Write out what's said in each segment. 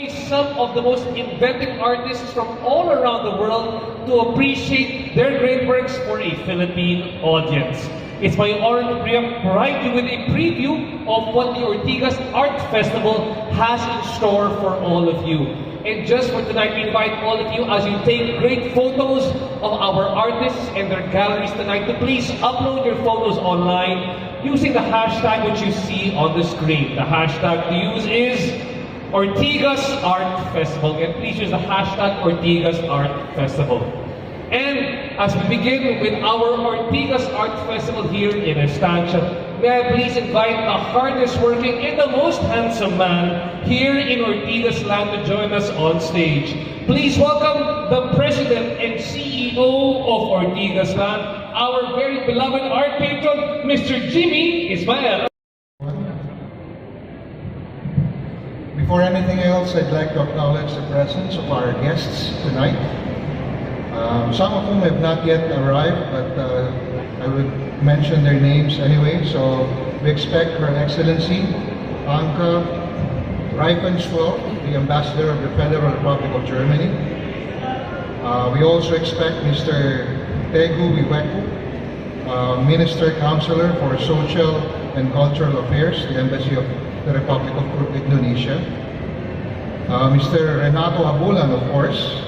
some of the most inventive artists from all around the world to appreciate their great works for a Philippine audience. It's my honor to provide you with a preview of what the Ortigas Art Festival has in store for all of you. And just for tonight, we invite all of you, as you take great photos of our artists and their galleries tonight, to please upload your photos online using the hashtag which you see on the screen. The hashtag to use is Ortigas Art Festival. And please use the hashtag Ortigas Art Festival. And as we begin with our Ortigas Art Festival here in Estancia, may I please invite the hardest working and the most handsome man here in Ortigas land to join us on stage. Please welcome the President and CEO of Ortigas land, our very beloved art patron, Mr. Jimmy Ismael. Before anything else, I'd like to acknowledge the presence of our guests tonight. Some of whom have not yet arrived, but I would mention their names anyway. So we expect Her Excellency Anka Reifenswald, the Ambassador of the Federal Republic of Germany. We also expect Mr. Tegu Wiweku, Minister Counselor for Social and Cultural Affairs, the Embassy of the Republic of Indonesia. Mr. Renato Abulan, of course,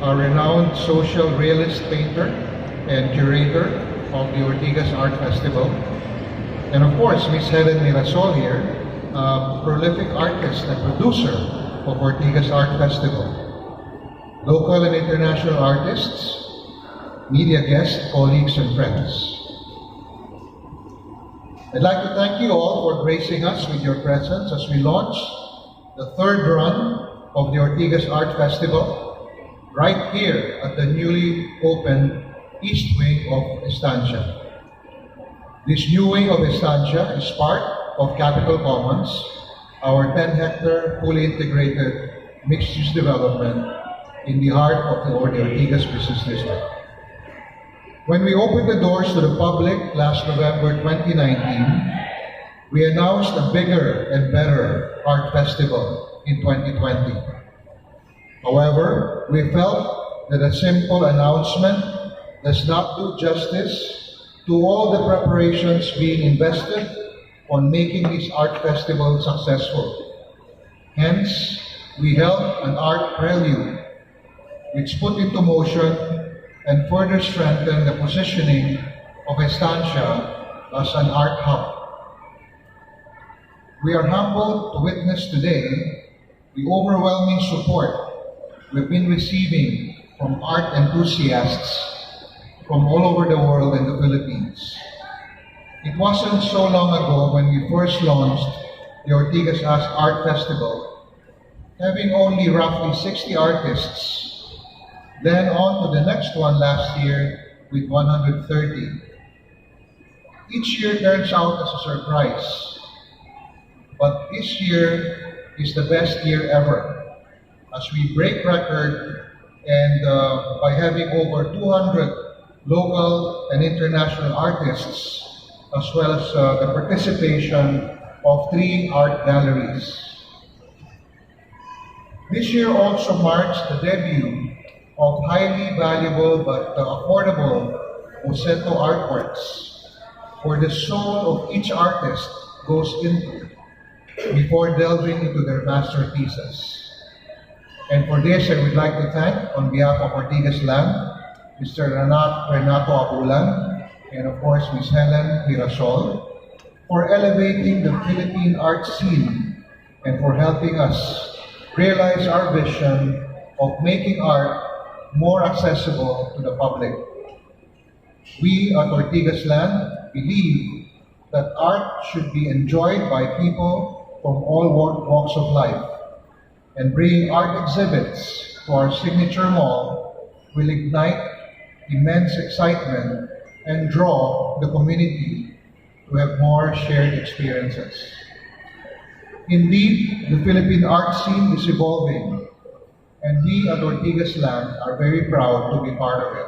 a renowned social realist painter and curator of the Ortigas Art Festival. And of course, Ms. Helen Mirasol here, a prolific artist and producer of Ortigas Art Festival. Local and international artists, media guests, colleagues, and friends. I'd like to thank you all for gracing us with your presence as we launch the third run of the Ortigas Art Festival right here at the newly opened East Wing of Estancia. This new wing of Estancia is part of Capital Commons, our 10-hectare fully integrated mixed-use development in the heart of the Ortigas Business District. When we opened the doors to the public last November 2019, we announced a bigger and better art festival in 2020. However, we felt that a simple announcement does not do justice to all the preparations being invested on making this art festival successful. Hence, we held an art prelude, which put into motion and further strengthened the positioning of Estancia as an art hub. We are humbled to witness today the overwhelming support we've been receiving from art enthusiasts from all over the world and the Philippines. It wasn't so long ago when we first launched the Ortigas Art Festival, having only roughly 60 artists, then on to the next one last year with 130. Each year turns out as a surprise, but this year is the best year ever, as we break record and by having over 200 local and international artists, as well as the participation of 3 art galleries. This year also marks the debut of highly valuable but affordable Boceto artworks, where the soul of each artist goes into before delving into their masterpieces. And for this, I would like to thank, on behalf of Ortigas Land, Mr. Renato Abulan, and of course, Ms. Helen Mirasol, for elevating the Philippine art scene and for helping us realize our vision of making art more accessible to the public. We at Ortigas Land believe that art should be enjoyed by people from all walks of life, and bringing art exhibits to our signature mall will ignite immense excitement and draw the community to have more shared experiences. Indeed, the Philippine art scene is evolving, and we at Ortigas Land are very proud to be part of it.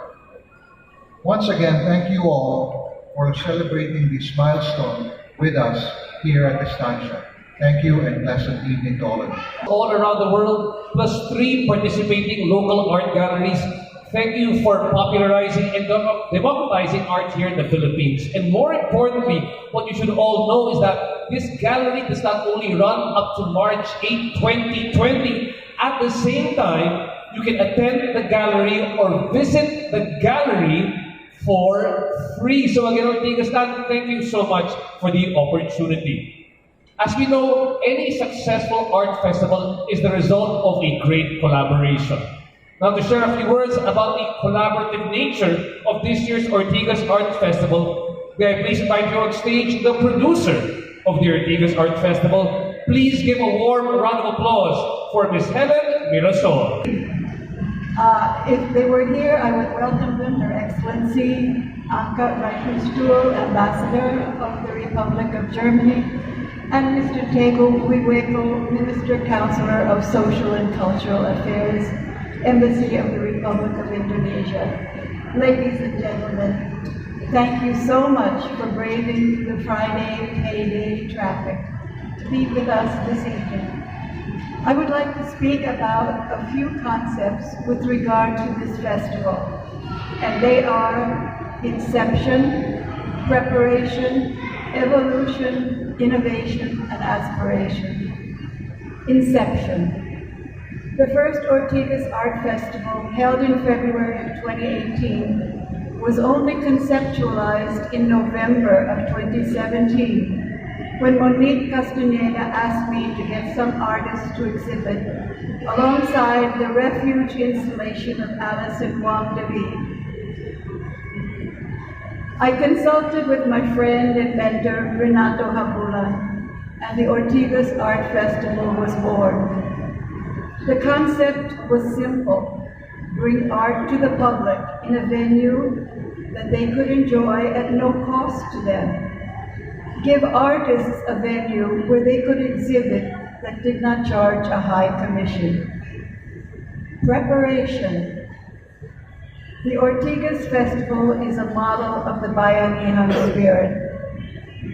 Once again, thank you all for celebrating this milestone with us here at Estancia. Thank you and pleasant evening to all of you. All around the world, plus 3 participating local art galleries. Thank you for popularizing and democratizing art here in the Philippines. And more importantly, what you should all know is that this gallery does not only run up to March 8, 2020. At the same time, you can attend the gallery or visit the gallery for free. So again, Ortigas, thank you so much for the opportunity. As we know, any successful art festival is the result of a great collaboration. Now, to share a few words about the collaborative nature of this year's Ortigas Art Festival, may I please invite you on stage the producer of the Ortigas Art Festival. Please give a warm round of applause for Ms. Helen Mirasol. If they were here, I would welcome them, Their Excellency, Anka Reichensstuhl, Ambassador of the Republic of Germany, and Mr. Tego Wiweko, Minister Counselor of Social and Cultural Affairs, Embassy of the Republic of Indonesia. Ladies and gentlemen, thank you so much for braving the Friday payday traffic to be with us this evening. I would like to speak about a few concepts with regard to this festival, and they are inception, preparation, evolution, innovation, and aspiration. Inception. The first Ortigas Art Festival, held in February of 2018, was only conceptualized in November of 2017, when Monique Castaneda asked me to get some artists to exhibit, alongside the refuge installation of Alison Wong David. I consulted with my friend and mentor, Renato Habulan, and the Ortigas Art Festival was born. The concept was simple: bring art to the public in a venue that they could enjoy at no cost to them. Give artists a venue where they could exhibit that did not charge a high commission. Preparation. The Ortigas Festival is a model of the Bayanihan spirit.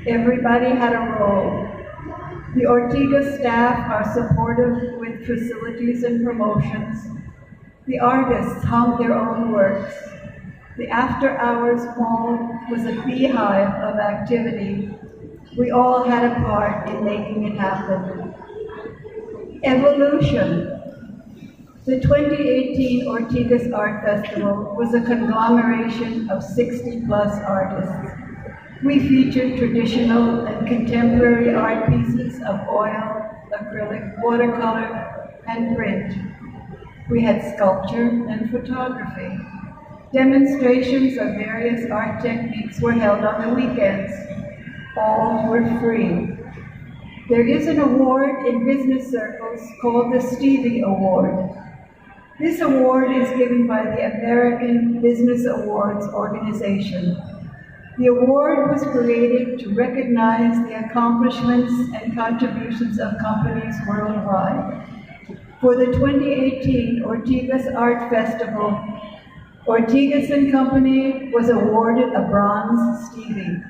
Everybody had a role. The Ortigas staff are supportive with facilities and promotions. The artists hung their own works. The after-hours mall was a beehive of activity. We all had a part in making it happen. Evolution. The 2018 Ortigas Art Festival was a conglomeration of 60-plus artists. We featured traditional and contemporary art pieces of oil, acrylic, watercolor, and print. We had sculpture and photography. Demonstrations of various art techniques were held on the weekends. All were free. There is an award in business circles called the Stevie Award. This award is given by the American Business Awards organization. The award was created to recognize the accomplishments and contributions of companies worldwide. For the 2018 Ortigas Art Festival, Ortigas & Company was awarded a Bronze Stevie,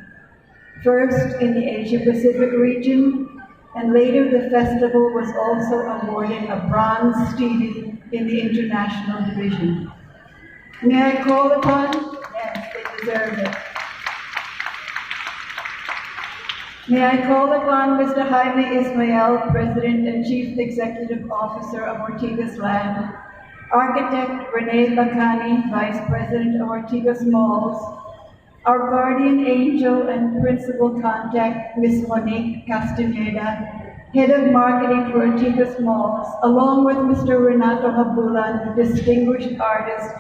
first in the Asia-Pacific region, and later the festival was also awarded a Bronze Stevie in the International Division. May I call upon? Yes, they deserve it. May I call upon Mr. Jaime Ismael, President and Chief Executive Officer of Ortigas Land, Architect Rene Bacani, Vice President of Ortigas Malls, our guardian angel and principal contact, Ms. Monique Castaneda, Head of Marketing for Ortigas Malls, along with Mr. Renato Habulan, distinguished artist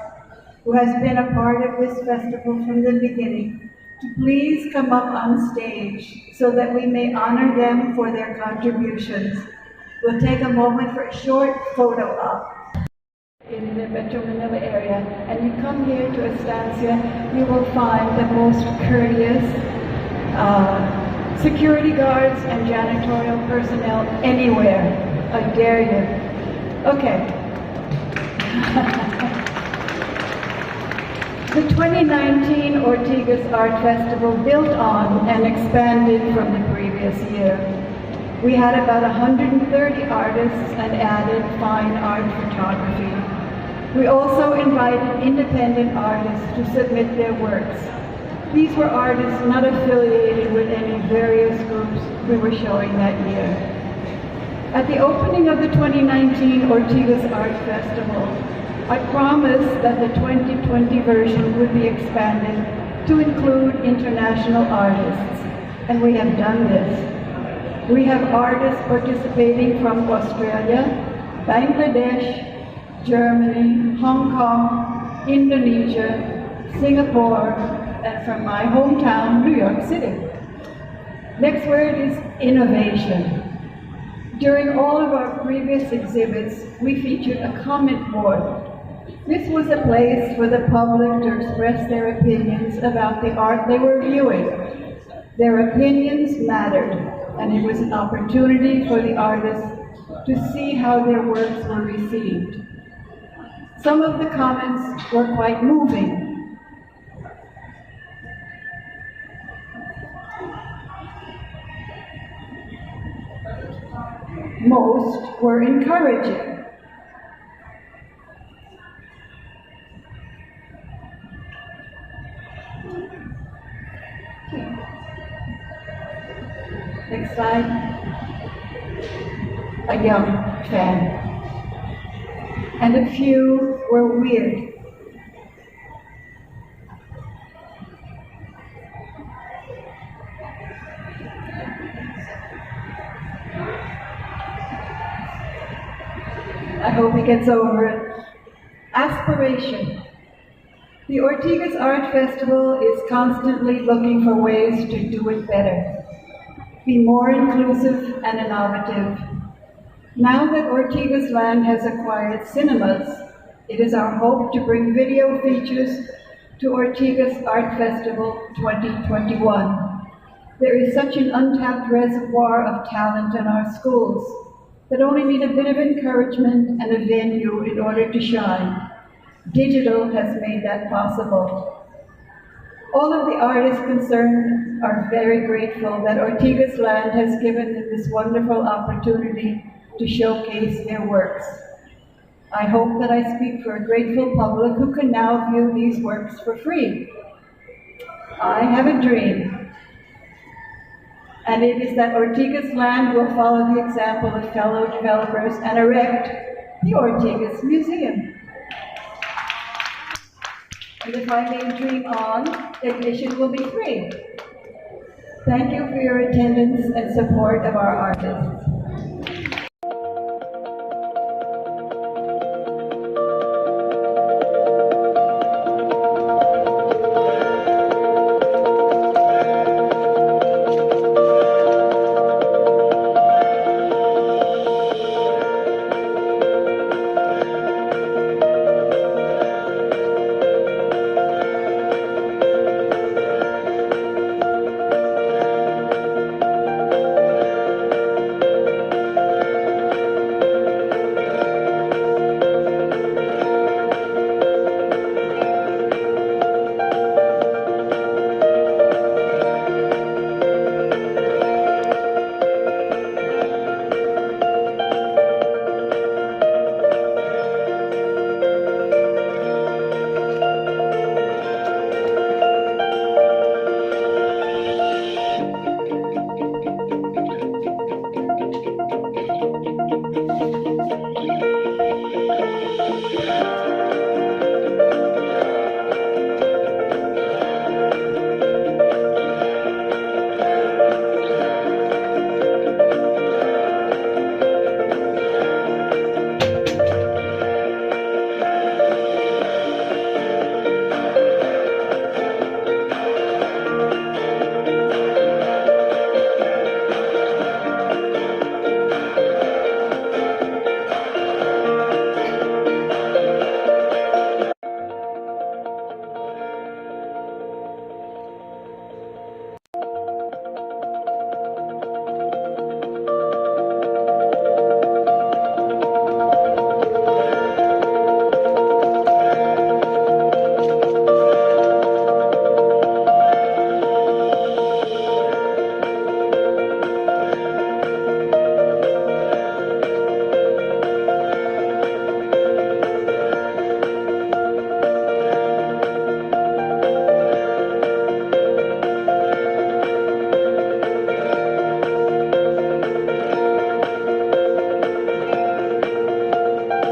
who has been a part of this festival from the beginning, to please come up on stage so that we may honor them for their contributions. We'll take a moment for a short photo op. In the Metro Manila area, and you come here to Estancia, you will find the most courteous security guards and janitorial personnel anywhere. I dare you. Okay. The 2019 Ortigas Art Festival built on and expanded from the previous year. We had about 130 artists and added fine art photography. We also invited independent artists to submit their works. These were artists not affiliated with any various groups we were showing that year. At the opening of the 2019 Ortigas Art Festival, I promised that the 2020 version would be expanded to include international artists, and we have done this. We have artists participating from Australia, Bangladesh, Germany, Hong Kong, Indonesia, Singapore, and from my hometown, New York City. Next word is innovation. During all of our previous exhibits, we featured a comment board. This was a place for the public to express their opinions about the art they were viewing. Their opinions mattered, and it was an opportunity for the artists to see how their works were received. Some of the comments were quite moving. Most were encouraging. Next slide. A young fan. And a few were weird. I hope he gets over it. Aspiration. The Ortigas Art Festival is constantly looking for ways to do it better, be more inclusive and innovative. Now that Ortigas Land has acquired cinemas, it is our hope to bring video features to Ortigas Art Festival 2021. There is such an untapped reservoir of talent in our schools that only need a bit of encouragement and a venue in order to shine. Digital has made that possible. All of the artists concerned are very grateful that Ortigas Land has given them this wonderful opportunity to showcase their works. I hope that I speak for a grateful public who can now view these works for free. I have a dream, and it is that Ortigas Land will follow the example of fellow developers and erect the Ortigas Museum. And if I may dream on, admission will be free. Thank you for your attendance and support of our artists.